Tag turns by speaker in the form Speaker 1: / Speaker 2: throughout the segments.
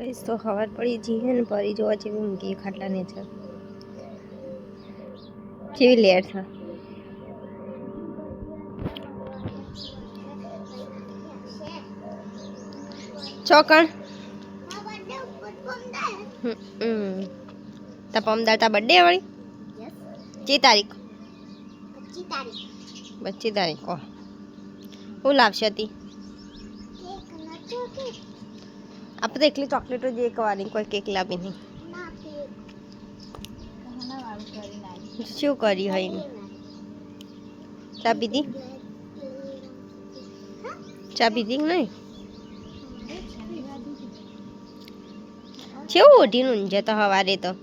Speaker 1: Guys तो खबर पड़ी जी है ने परी જોવા જેવી ઊંઘી ખાટલા ને છે કેવી લેર છે ચોકણ તા પમદાર તા બર્થડે વાળી યસ કી તારીખ 25 તારીખ ઓ હું લાવશે હતી આપણે તો એકલી ચોકલેટો જે એકવાની કોઈ કેક લાવી નહીં શું કરી હોય ચા પીધી નહીં કેવું ઓઢીને ઊંઝે તો સવારે તો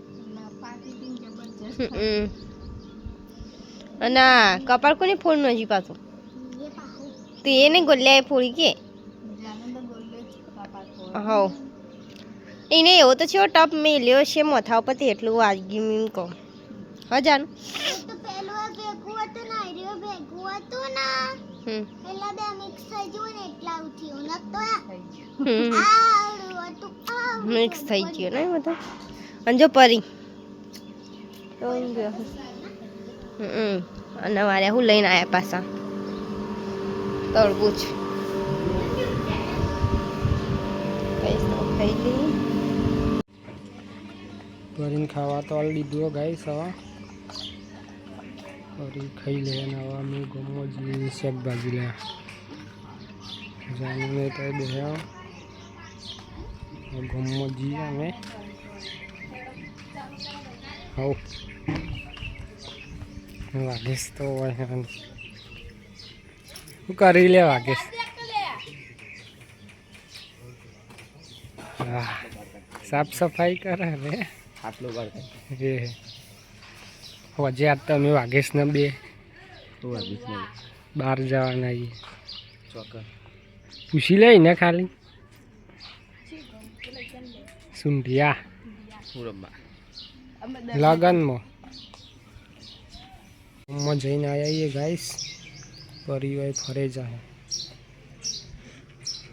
Speaker 1: અને કપાળ કોને ફોડનું હજી પાછું તો એને ગોલ્યા ફોડી કે હવ એને એવો તો છે ટપ મેલ્યો છે માથા ઉપર એટલું વાગ્યું એમ કહું હા જાન મિક્સ થઈ ગયો ને બધા અને જો પરી અને મારે હું લઈને આવ્યા પાછા તરબૂચ ખાઈ લઈ
Speaker 2: પરીને ખાવા તો લીધું ગાઈસ હવે પરી ખાઈ લે અને હવે અમે ગમો જઈએ શાકભાજી લે જાણીને તો બે ગમો જઈએ અમે હવ વાગેશ તો હોય શું કરી લે વાગેશ સાફ સફાઈ કરે રે આટલું કરતા એ હજે આજ તો અમે વાગેશને બે બહાર જવાના છીએ ચોક્કસ પૂછી લઈ ને ખાલી સુંઢિયા લગનમાં જઈને આવ્યા ગાઈસ પરિવાર ફરે જાય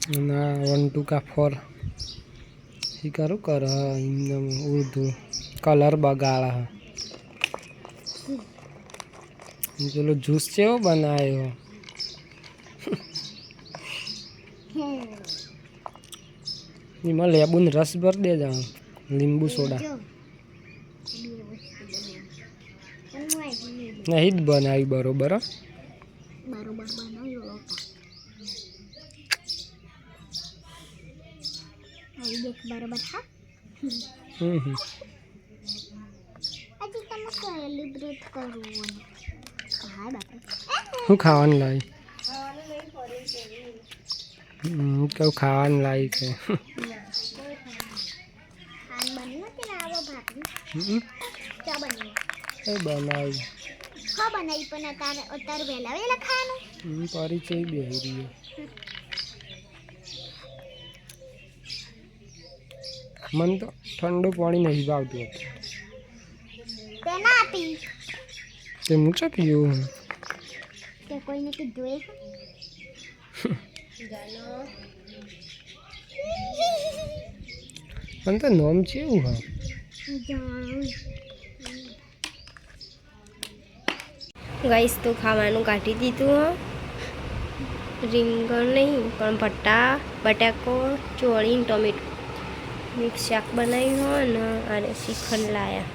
Speaker 2: અને 1 2 કા 4 શીકારું કર એમ ઉર્દું કલર બગાડ પેલો જ્યુસ કેવો બનાવ્યો એમાં લેબુનો રસ ભર દે જાણ લીંબુ સોડા નહીં જ બનાવી બરોબર શું ખાવાનું લાવી કેવું ખાવાનું લાવી છે બનાવી પરિચય બેહી રહ્યો મને તો ઠંડુ પાણી નહીં ભાવતું તે હું ચા પીવું મને તો નોમ છે એવું હા
Speaker 1: ગાઈસ તો ખાવાનું કાઢી દીધું રીંગણ નહીં પણ ભટ્ટા બટાકો ચોળી ટોમેટો મિક્સ શાક બનાવ્યું હોય ને અને શ્રીખંડ લાયા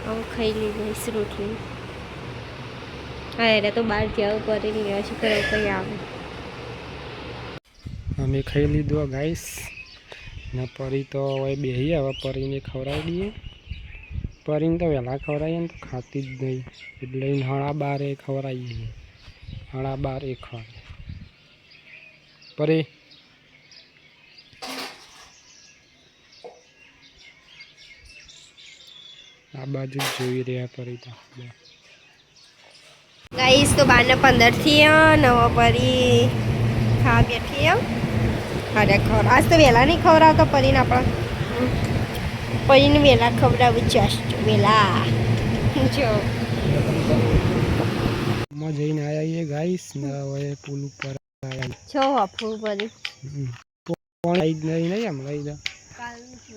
Speaker 1: હવે ખાઈ લીધું રોટલી હા એટલે તો બહાર જવું પડે ને ગયા છે કંઈ આવે
Speaker 2: અમે ખાઈ લીધું ગાઈસ ને પરી તો હવે બેહી હવે પરીને ખવડાવી દઈએ પરીને તો વહેલા ખવડાવીએ ને તો ખાતી જ નહીં એટલે 12:30 ખવડાવીએ 12:30 1 વાગે પરી આ બાજુ જોઈ રહ્યા પરી તો
Speaker 1: ગાઈસ તો 12:15 થયા નવો પરી ખા બેઠી ખરેખર આજ તો વહેલા નહીં ખવડાવતો પરીને આપણે પરીને વહેલા ખવડાવું જસ્ટ વહેલા જો
Speaker 2: જઈને આવ્યા ગાઈસ ને હવે પુલ ઉપર આવ્યા
Speaker 1: છો અફવું પરી
Speaker 2: પણ આવી જ નહીં એમ લઈ દો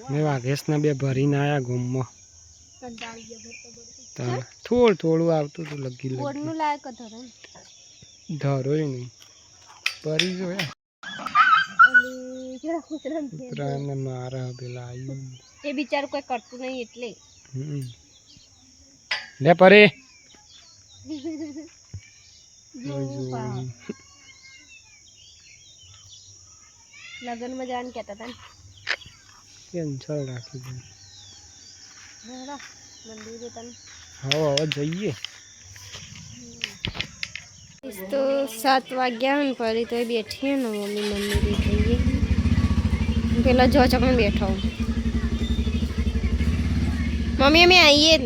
Speaker 2: મેં વાઘેશને બે ભરીને આવ્યા ગોમમાં થોડું થોડું આવતું હતું લગી ધરો નહીં પરી જોયા મારા પેલા આવ્યું
Speaker 1: એ બિચારું કોઈ કરતું નહીં એટલે
Speaker 2: લે પરે
Speaker 1: લગ્નમાં જવાનું કહેતા હતા
Speaker 2: કેન્સલ રાખી દે
Speaker 1: મંદિરે તને
Speaker 2: હવે જઈએ
Speaker 1: તો 7 વાગ્યા ને પરી તો બેઠી ને મમ્મી મંદિરે જઈએ પેલા જો ચકને બેઠો મમ્મી અમે આવીએ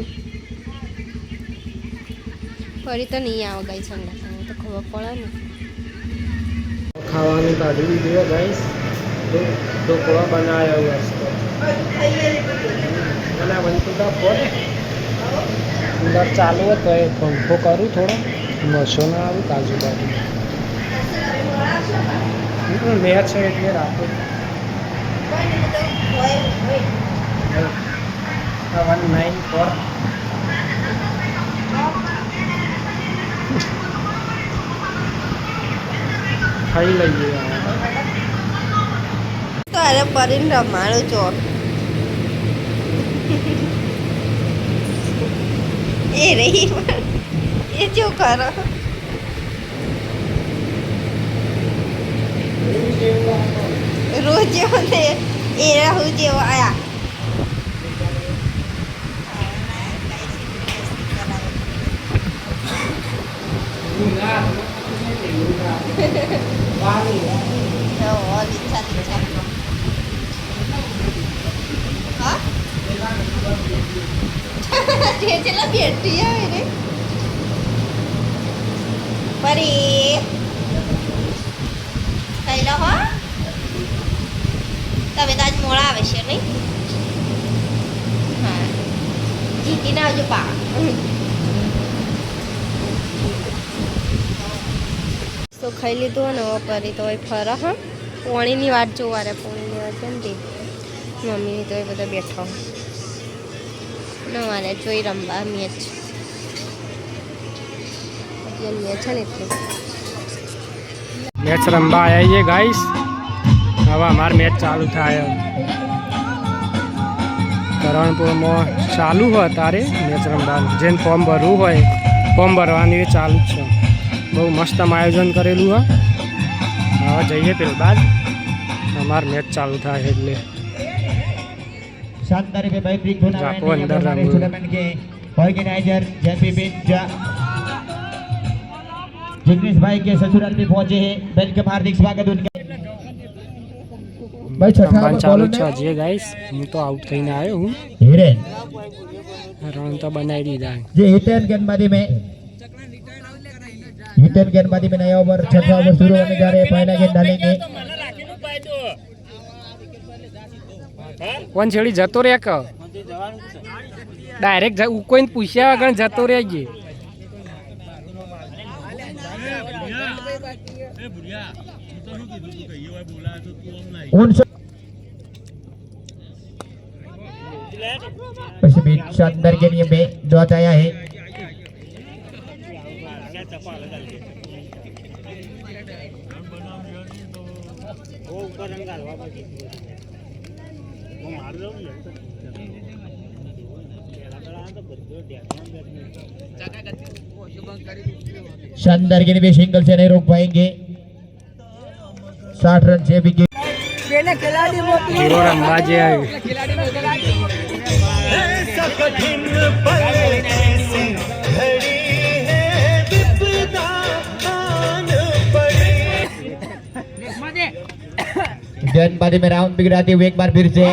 Speaker 1: ફરી તો નહીં આવો ગાઈ સંગા તો ખબર પડે ને
Speaker 2: ખાવાનું કાઢી દીધું ગાઈસ ઢોકળા બનાવ્યા અને બનતું તો પડે કુલર ચાલુ હતો એ પંખો કરું થોડો મસો ના આવું કાજુ બાજુ મેચ છે એટલે રાતે 194 ખાઈ લઈએ
Speaker 1: તો અરે પરીને રમાડું છો એ રહી એ જો કરો રોજ જેવો ને એ રાહુ જેવો આયા ચેલા બેઠી આવે રે પરી ખાઈ લો હો તમે તો આજ મોડા આવે છે નહીં હા જીતીને આવજો પા તો ખાઈ લીધું ને હવે પરી તો એ ફરા હા પોણીની વાત જોવા રે પોણીની વાત છે ને તે મમ્મીની તો એ બધા બેઠો નવારે જોઈ રમવા મેચ મેચ છે ને એટલે
Speaker 2: મેચ રમવા આવ્યા છીએ ગાઈસ હવે અમાર મેચ ચાલુ થાય કરણપુરમાં ચાલુ હોય તારે મેચ રમવાનું જેને ફોર્મ ભરવું હોય ફોર્મ ભરવાની એ ચાલુ જ છે બહુ મસ્ત આયોજન કરેલું હોય હવે જઈએ પેલ બાદ અમાર મેચ ચાલુ થાય એટલે
Speaker 3: शानदार पे भाई ब्रिक टूर्नामेंट
Speaker 2: जापो अंदर
Speaker 3: हमारे
Speaker 2: रंग।
Speaker 3: टूर्नामेंट के ऑर्गेनाइजर जयपी बिंजा जिग्नेश भाई के ससुराल में पहुंचे हैं वेलकम हार्दिक स्वागत उनका भाई छठा
Speaker 2: રમવાનું ચાલુ છે હજી ગાઈસ હું તો આઉટ થઈને આવ્યો હું
Speaker 3: हिरेन
Speaker 2: રન તો બનાવી દીધા
Speaker 3: जे हिटन गेंदबाजी में नया ओवर छठा ओवर शुरू होने जा रहे हैं पहला गेंद डालेंगे
Speaker 2: કોણ છેડી જતો રે ક ડાયરેક્ટ કોઈને પૂછ્યા વગર જતો રહે છે
Speaker 3: शानदार के लिए में डॉट आया है शानदार के लिए सिंगल से नहीं रोक पाएंगे 60 रन से विकेट
Speaker 2: હીરો રમવા જે આવ્યું
Speaker 3: गेंदबाजी में राउंड बिगड़ाते हुए एक बार फिर से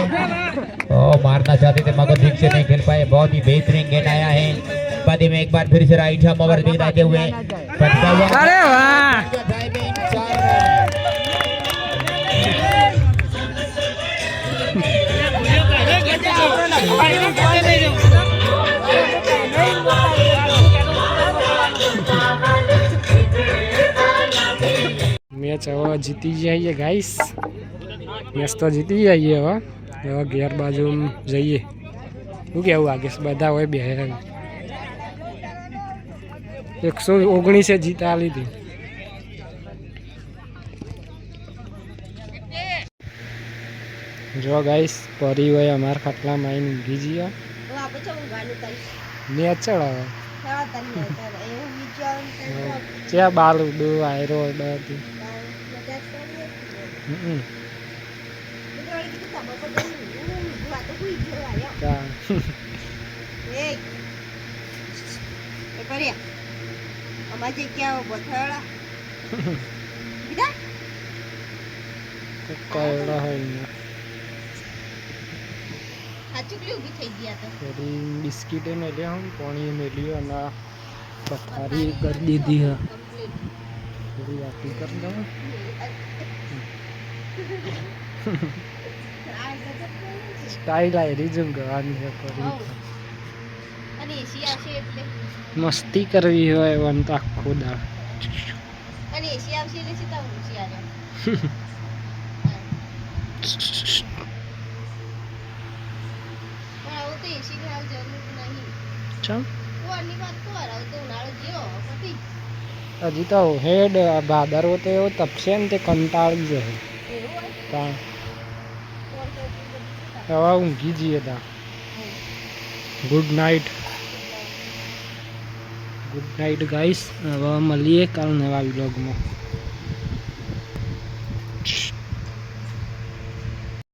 Speaker 3: मारना चाहते थे मगर ठीक से नहीं खेल पाए बहुत ही बेहतरीन गेंद आया है बादी में एक बार फिर से राइट हैम ओवर बिगड़ाते हुए
Speaker 2: અરે વાહ મેચ હવે જીતી જઈએ ગાઈસ મેચ તો જીતી જઈએ હવે હવે ઘેર બાજુ જઈએ શું કેવું આગેશ બધા હોય બે 119 જીતા લીધી જો ગાઈસ પરી હોય અમારા ખાટલામાં આવીને ઊંઘી જઈએ મેચ ચડાવે ત્યાં બાલ ઉડો આયરો બધી કયડા હોય ને થોડી બિસ્કીટ મેલ્યા હું પાણી મેલ્યું અને પથારી કરી દીધી હા થોડી વાટી કરી દઉં સ્ટાઇલ આવી જેમ ગવાની છે પરી મસ્તી કરવી હોય એમ તો આખો દાળ હજી તો હેડ ભાદરવો તો એવો તપશે ને તે કંટાળી જશે હવે ઊંઘી જઈએ તા ગુડ નાઇટ ગાઈસ હવે મળીએ કાલ નવા વ્લોગમાં